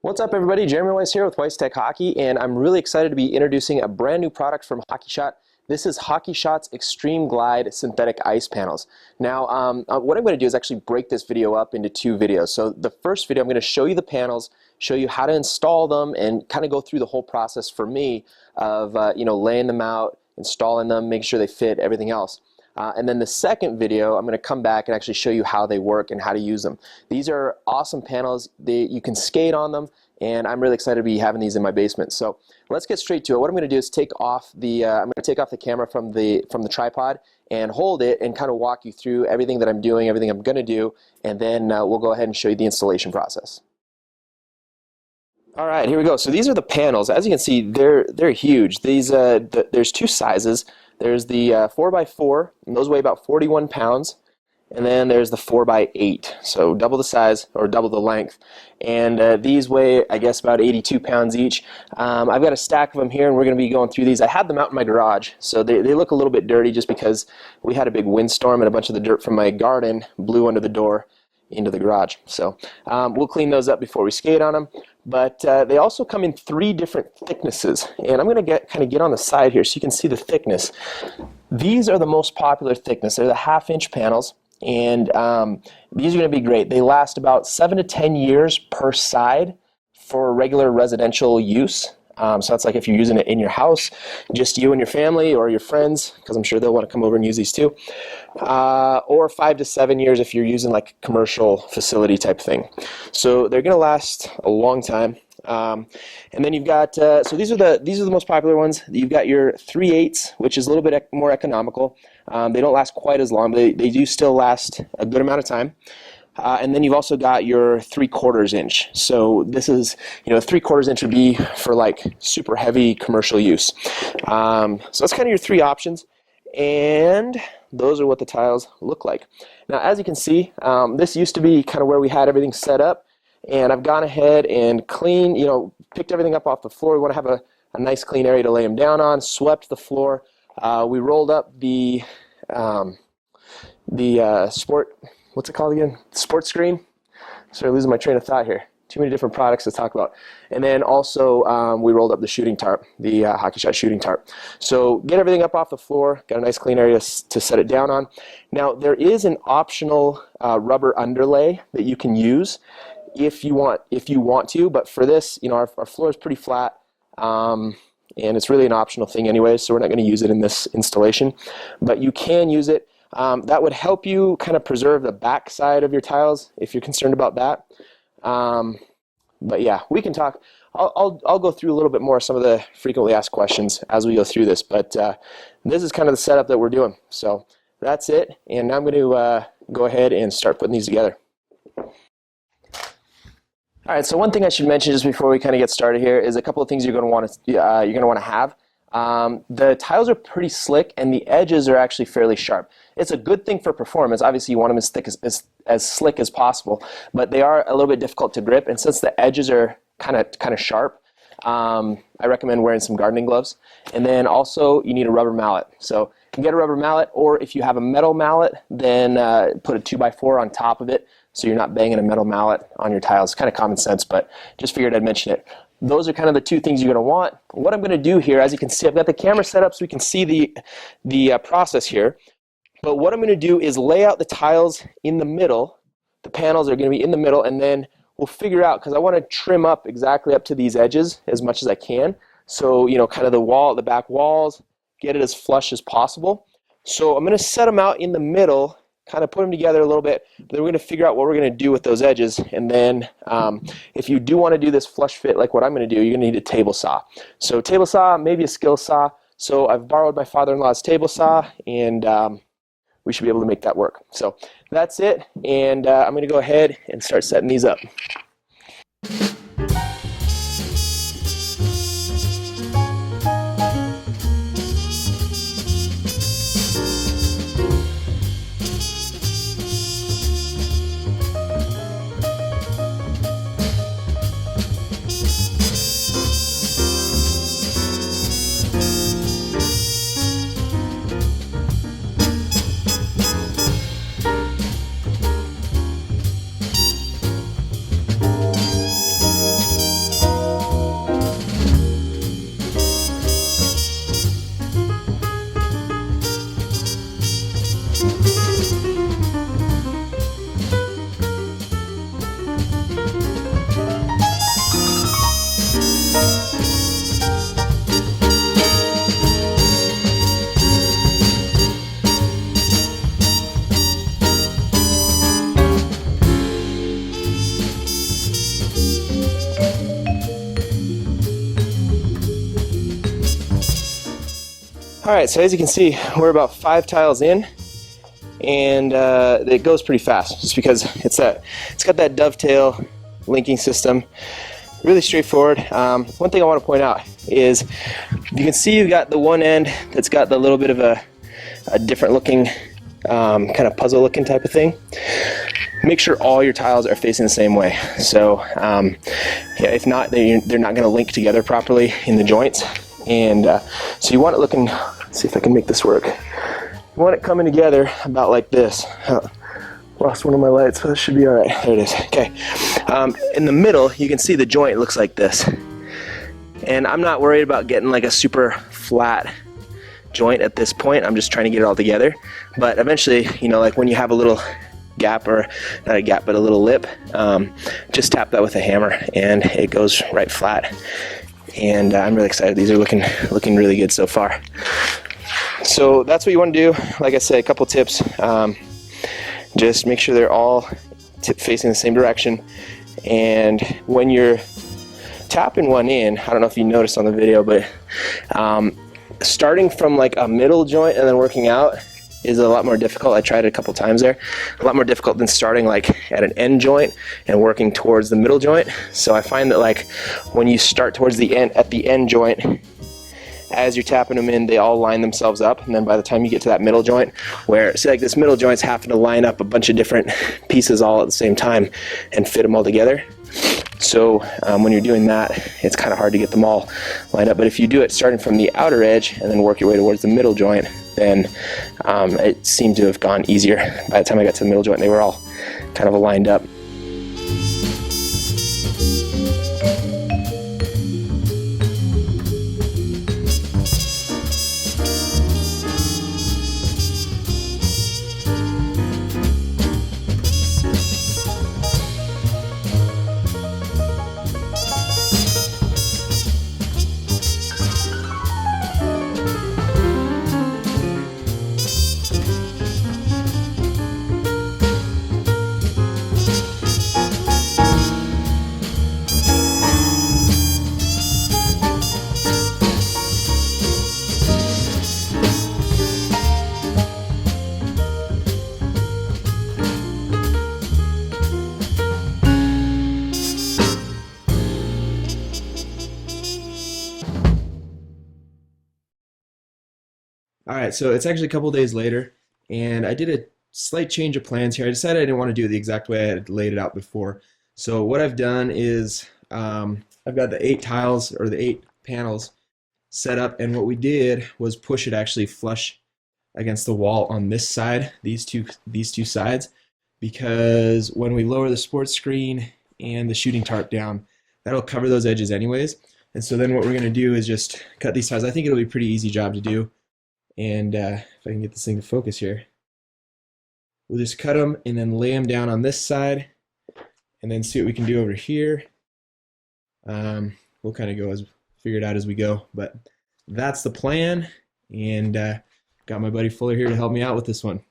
What's up, everybody? Jeremy Weiss here with Weiss Tech Hockey, and I'm really excited to be introducing a brand new product from HockeyShot. This is HockeyShot's Extreme Glide Synthetic Ice Panels. Now, what I'm going to do is actually break this video up into two videos. So the first video, I'm going to show you the panels, show you how to install them, and kind of go through the whole process for me of laying them out, installing them, making sure they fit, everything else. And then the second video, I'm going to come back and actually show you how they work and how to use them. These are awesome panels. You can skate on them, and I'm really excited to be having these in my basement. So let's get straight to it. What I'm going to do is take off the camera from the tripod and hold it and kind of walk you through everything that I'm doing, everything I'm going to do, and then we'll go ahead and show you the installation process. All right, here we go. So these are the panels. As you can see, they're huge. These there's two sizes. There's the 4x4, and those weigh about 41 pounds. And then there's the 4x8, so double the size or double the length. And these weigh, I guess, about 82 pounds each. I've got a stack of them here, and we're going to be going through these. I had them out in my garage, so they look a little bit dirty just because we had a big windstorm and a bunch of the dirt from my garden blew under the door into the garage. So we'll clean those up before we skate on them. But they also come in 3 different thicknesses, and I'm going to kind of get on the side here so you can see the thickness. These are the most popular thickness. They're the 1/2-inch panels, and these are going to be great. They last about 7 to 10 years per side for regular residential use. So that's like if you're using it in your house, just you and your family or your friends, because I'm sure they'll want to come over and use these too. Or 5 to 7 years if you're using like a commercial facility type thing. So they're going to last a long time. And then you've got, so these are the most popular ones. You've got your 3/8, which is a little bit more economical. They don't last quite as long, but they do still last a good amount of time. And then you've also got your 3/4 inch. So this is, 3/4 inch would be for like super heavy commercial use. So that's kind of your 3 options. And those are what the tiles look like. Now, as you can see, this used to be kind of where we had everything set up. And I've gone ahead and cleaned, picked everything up off the floor. We want to have a nice clean area to lay them down on, swept the floor. We rolled up the what's it called again? Sports screen. Sorry, losing my train of thought here. Too many different products to talk about. And then also we rolled up the shooting tarp, the HockeyShot shooting tarp. So get everything up off the floor, got a nice clean area to set it down on. Now there is an optional rubber underlay that you can use if you want to, but for this, our floor is pretty flat. And it's really an optional thing anyway, so we're not going to use it in this installation. But you can use it. That would help you kind of preserve the back side of your tiles if you're concerned about that. But yeah, we can talk. I'll go through a little bit more some of the frequently asked questions as we go through this. But this is kind of the setup that we're doing. So that's it. And now I'm going to go ahead and start putting these together. All right. So one thing I should mention just before we kind of get started here is a couple of things you're going to want to have. The tiles are pretty slick, and the edges are actually fairly sharp. It's a good thing for performance. Obviously, you want them as thick as slick as possible, but they are a little bit difficult to grip. And since the edges are kind of sharp, I recommend wearing some gardening gloves. And then also, you need a rubber mallet. So you can get a rubber mallet, or if you have a metal mallet, then put a 2x4 on top of it, so you're not banging a metal mallet on your tiles. It's kind of common sense, but just figured I'd mention it. Those are kind of the 2 things you're going to want. What I'm going to do here, as you can see, I've got the camera set up so we can see the process here. But what I'm going to do is lay out the tiles in the middle. The panels are going to be in the middle, and then we'll figure out, because I want to trim up exactly up to these edges as much as I can. So, kind of the back walls, get it as flush as possible. So I'm going to set them out in the middle, kind of put them together a little bit, but then we're going to figure out what we're going to do with those edges. And then if you do want to do this flush fit like what I'm going to do, you're going to need a table saw. So table saw, maybe a skill saw. So I've borrowed my father-in-law's table saw, and we should be able to make that work. So that's it, and I'm going to go ahead and start setting these up. Alright, so as you can see, we're about 5 tiles in, and it goes pretty fast just because it's got that dovetail linking system. Really straightforward. One thing I want to point out is you can see you've got the one end that's got the little bit of a different looking kind of puzzle looking type of thing. Make sure all your tiles are facing the same way. So yeah, if not, they're not going to link together properly in the joints. And so you want it looking, let's see if I can make this work. You want it coming together about like this. Lost one of my lights, so this should be all right. There it is. Okay. In the middle, you can see the joint looks like this. And I'm not worried about getting like a super flat joint at this point. I'm just trying to get it all together. But eventually, you know, like when you have a little gap, or not a gap, but a little lip, just tap that with a hammer and it goes right flat. And I'm really excited. These are looking really good so far. So that's what you want to do. Like I said, a couple tips. Just make sure they're all facing the same direction. And when you're tapping one in, I don't know if you noticed on the video, but starting from like a middle joint and then working out is a lot more difficult. I tried it a couple times there. A lot more difficult than starting like at an end joint and working towards the middle joint. So I find that like when you start towards the end, at the end joint, as you're tapping them in, they all line themselves up, and then by the time you get to that middle joint, where say like this middle joint's having to line up a bunch of different pieces all at the same time and fit them all together. So when you're doing that, it's kind of hard to get them all lined up. But if you do it starting from the outer edge and then work your way towards the middle joint, then it seemed to have gone easier. By the time I got to the middle joint, they were all kind of lined up. All right, so it's actually a couple days later, and I did a slight change of plans here. I decided I didn't want to do it the exact way I had laid it out before. So what I've done is I've got the 8 tiles, or the 8 panels set up, and what we did was push it actually flush against the wall on this side, these two sides, because when we lower the sports screen and the shooting tarp down, that'll cover those edges anyways. And so then what we're going to do is just cut these tiles. I think it'll be a pretty easy job to do. And if I can get this thing to focus here, we'll just cut them and then lay them down on this side and then see what we can do over here. We'll kind of figure it out as we go, but that's the plan. And got my buddy Fuller here to help me out with this one.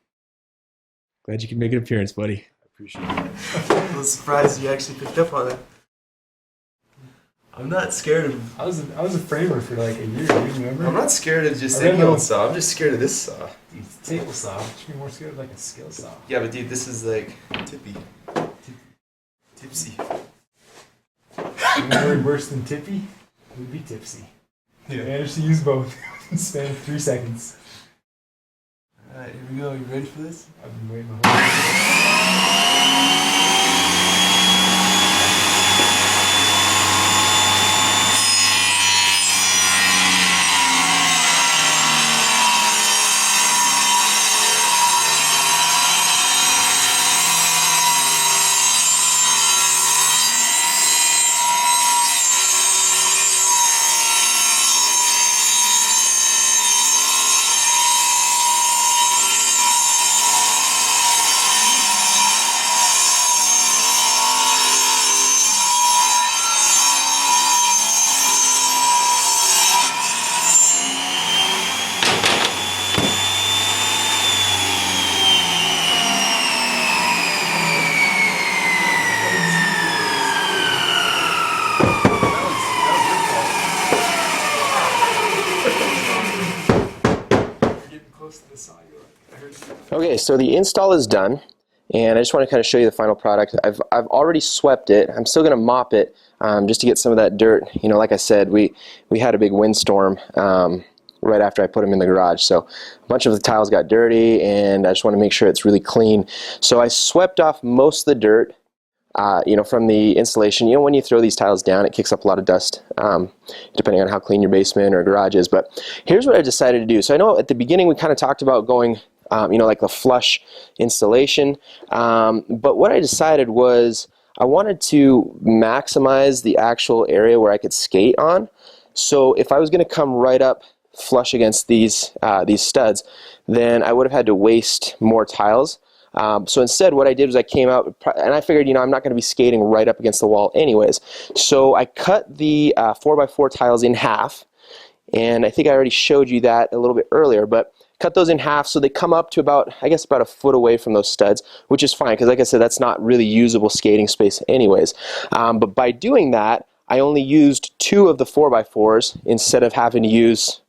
Glad you could make an appearance, buddy. I appreciate it. I was surprised you actually picked up on it. I'm not scared of. I was a framer for like a year. Do you remember? I'm not scared of just any old saw. I'm just scared of this saw. Dude, table saw. You should be more scared of like a skill saw. Yeah, but dude, this is like tippy. Tipsy. One word worse than tippy would be tipsy. Yeah. I managed to use both in the span of 3 seconds. Alright, here we go. You ready for this? I've been waiting my whole life. close to the saw. I heard it. Okay, so the install is done, and I just want to kind of show you the final product. I've already swept it. I'm still going to mop it just to get some of that dirt. You know, like I said, we had a big windstorm right after I put them in the garage, so a bunch of the tiles got dirty, and I just want to make sure it's really clean. So I swept off most of the dirt. You know, from the installation. You know, when you throw these tiles down, it kicks up a lot of dust, depending on how clean your basement or garage is. But here's what I decided to do. So I know at the beginning we kind of talked about going, you know, like the flush installation. But what I decided was I wanted to maximize the actual area where I could skate on. So if I was going to come right up flush against these studs, then I would have had to waste more tiles. So instead what I did was I came out and I figured, you know, I'm not going to be skating right up against the wall anyways. So I cut the 4x4 tiles in half, and I think I already showed you that a little bit earlier, but cut those in half so they come up to about, I guess, about a foot away from those studs, which is fine because like I said, that's not really usable skating space anyways. But by doing that, I only used 2 of the 4x4s instead of having to use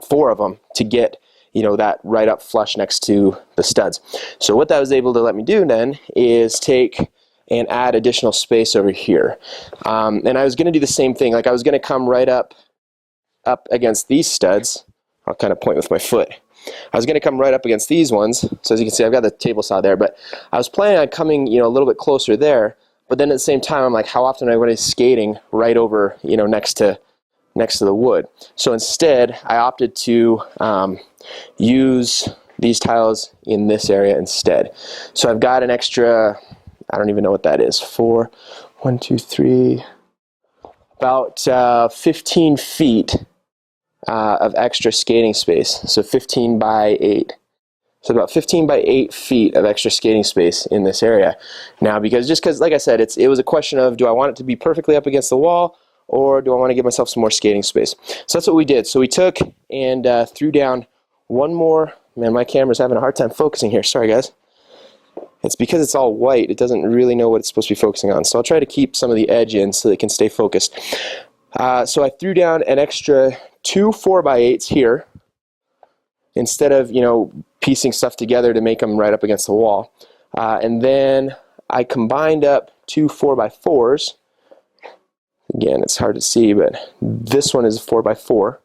4 of them to get, you know, that right up flush next to the studs. So what that was able to let me do then is take and add additional space over here. And I was going to do the same thing. Like I was going to come right up against these studs. I'll kind of point with my foot. I was going to come right up against these ones. So as you can see, I've got the table saw there, but I was planning on coming, you know, a little bit closer there. But then at the same time, I'm like, how often am I going to be skating right over, you know, next to the wood? So instead, I opted to use these tiles in this area instead. So I've got an extra, I don't even know what that is, 4, 1, 2, 3, about 15 feet of extra skating space. So 15 by 8. So about 15 by 8 feet of extra skating space in this area. Now, because like I said, it was a question of, do I want it to be perfectly up against the wall, or do I want to give myself some more skating space? So that's what we did. So we took and threw down one more. Man, my camera's having a hard time focusing here. Sorry, guys. It's because it's all white. It doesn't really know what it's supposed to be focusing on. So I'll try to keep some of the edge in so that it can stay focused. So I threw down an extra 2 4x8s here instead of, you know, piecing stuff together to make them right up against the wall. And then I combined up 2 4x4s. Again, it's hard to see, but this one is a 4x4,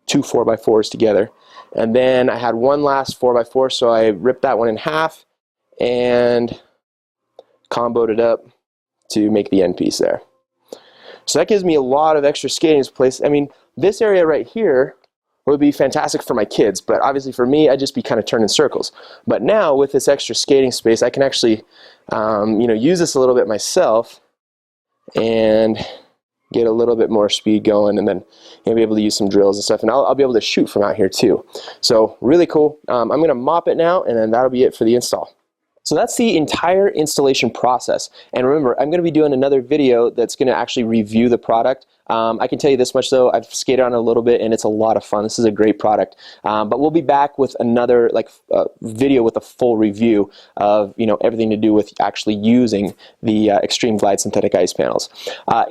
2 4x4s together. And then I had one last 4x4, so I ripped that one in half and comboed it up to make the end piece there. So that gives me a lot of extra skating space. I mean, this area right here would be fantastic for my kids, but obviously for me, I'd just be kind of turning circles. But now with this extra skating space, I can actually, you know, use this a little bit myself and get a little bit more speed going, and then you'll be able to use some drills and stuff, and I'll be able to shoot from out here too. So really cool. I'm going to mop it now, and then that'll be it for the install. So that's the entire installation process. And remember, I'm going to be doing another video that's going to actually review the product. I can tell you this much though, I've skated on it a little bit and it's a lot of fun. This is a great product. But we'll be back with another video with a full review of, you know, everything to do with actually using the Extreme Glide synthetic ice panels.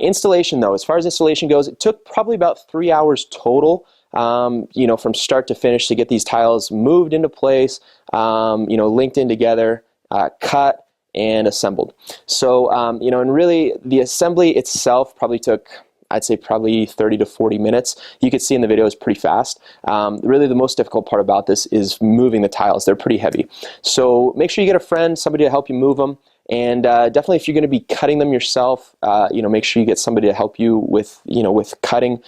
Installation though, as far as installation goes, it took probably about 3 hours total. You know, from start to finish to get these tiles moved into place, you know, linked in together, cut and assembled. So, you know, and really the assembly itself probably took, I'd say probably 30 to 40 minutes. You could see in the video it's pretty fast. Really the most difficult part about this is moving the tiles. They're pretty heavy. So make sure you get a friend, somebody to help you move them. And definitely if you're going to be cutting them yourself, you know, make sure you get somebody to help you with, you know, with cutting,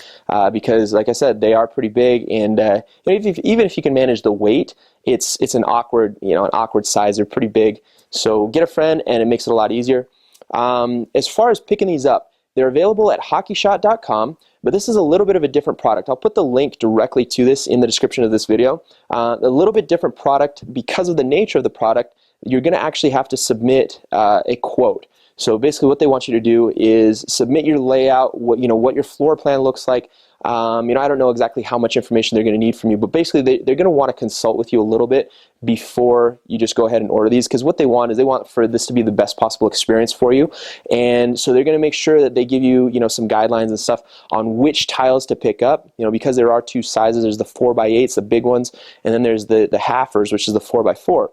because like I said, they are pretty big, and even if you can manage the weight, it's an awkward, you know, an awkward size. They're pretty big. So get a friend and it makes it a lot easier. As far as picking these up, they're available at HockeyShot.com, but this is a little bit of a different product. I'll put the link directly to this in the description of this video. A little bit different product because of the nature of the product. You're going to actually have to submit a quote. So basically what they want you to do is submit your layout, what your floor plan looks like, I don't know exactly how much information they're going to need from you, but basically they're going to want to consult with you a little bit before you just go ahead and order these, because what they want is they want for this to be the best possible experience for you. And so they're going to make sure that they give you, some guidelines and stuff on which tiles to pick up, because there are two sizes. There's the 4x8s, the big ones, and then there's the halfers, which is the 4x4.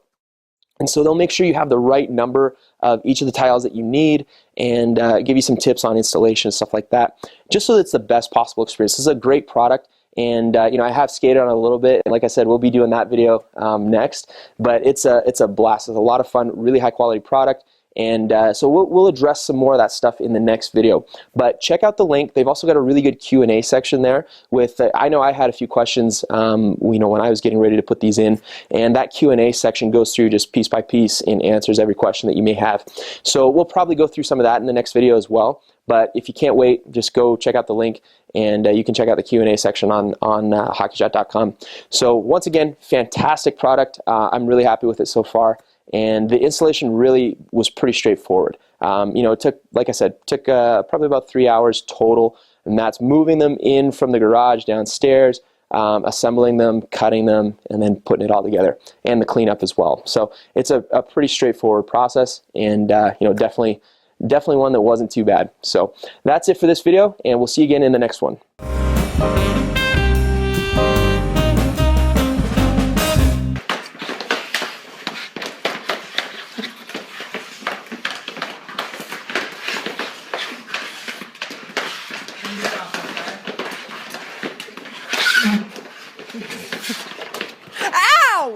And so they'll make sure you have the right number of each of the tiles that you need, and give you some tips on installation and stuff like that, just so that it's the best possible experience. This is a great product. And I have skated on it a little bit, and like I said, we'll be doing that video next. But it's a blast. It's a lot of fun, really high quality product. And so we'll address some more of that stuff in the next video. But check out the link. They've also got a really good Q&A section there. With I know I had a few questions, when I was getting ready to put these in, and that Q&A section goes through just piece by piece and answers every question that you may have. So we'll probably go through some of that in the next video as well. But if you can't wait, just go check out the link, and you can check out the Q&A section on HockeyShot.com. So once again, fantastic product. I'm really happy with it so far, and the installation really was pretty straightforward. It took, like I said, probably about 3 hours total, and that's moving them in from the garage downstairs, assembling them, cutting them, and then putting it all together, and the cleanup as well. So it's a pretty straightforward process, and definitely one that wasn't too bad. So that's it for this video, and we'll see you again in the next one. Stop, okay?